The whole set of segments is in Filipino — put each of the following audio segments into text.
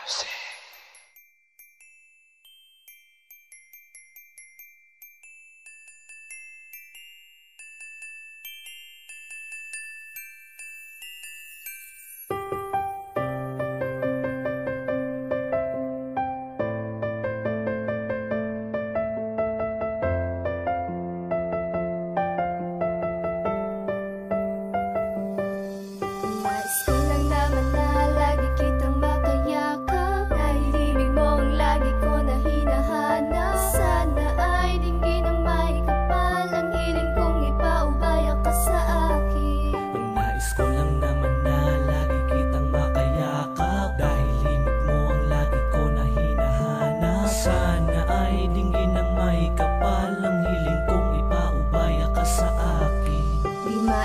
Music.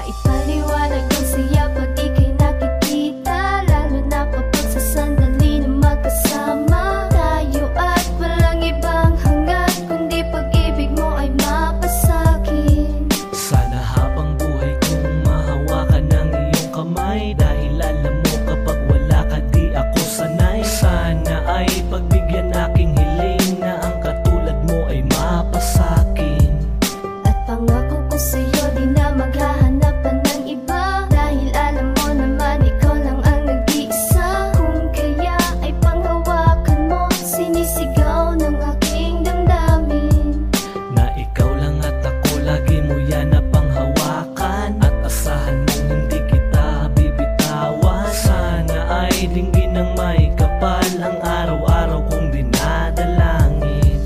Ipaliwanag ang siya pag ika'y nakikita, lalo na kapag sa sandali na magkasama tayo at walang ibang hangad kundi pag-ibig mo ay mapasakin. Sana habang buhay kong mahawakan ng iyong kamay, dahil alam mo kapag wala ka di ako sanay. Sana ay pagbigyan aking hiling na ang katulad mo ay mapasakin. At pangako ko sa'yo di na maghahanap dinggin ng may kapal ang araw-araw kong dinadalangin,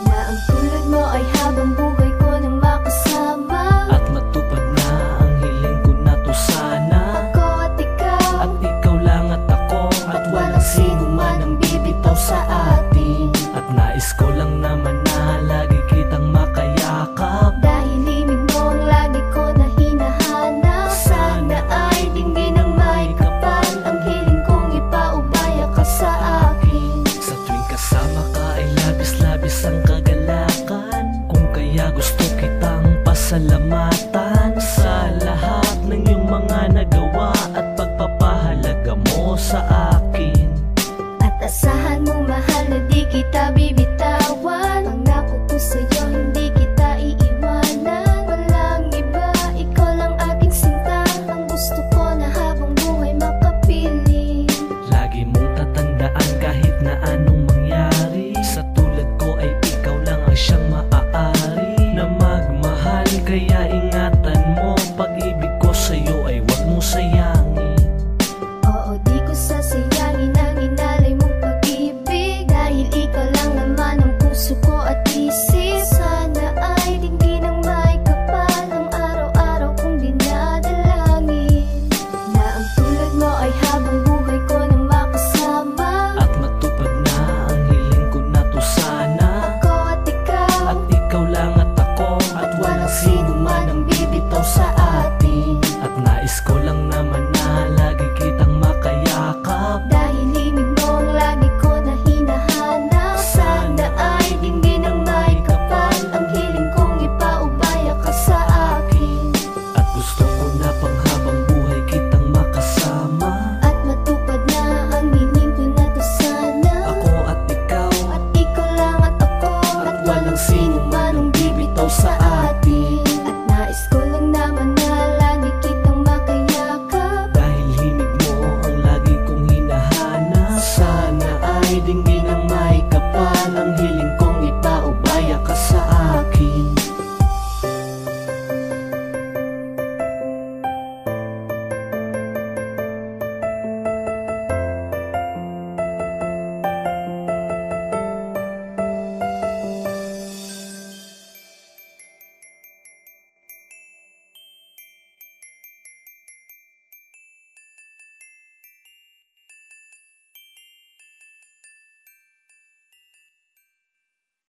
na ang tulad mo ay habang buhay ko nang makasama, at matupad na ang hiling ko na to sana. Ako at ikaw lang at ako, at walang sino man ang bibitaw sa atin. At nais ko lang naman na lagi kitang makayakap, dahil ibig mo ang lagi ko na hinahanap. Sana ay dinggin ng may kapal ang hiling sa akin. Sa tuwing kasama ka ay labis-labis ang kagalakan, kung kaya gusto kitang pasalamatan sa lahat ng iyong mga nagawa at pagpapahalaga mo sa akin.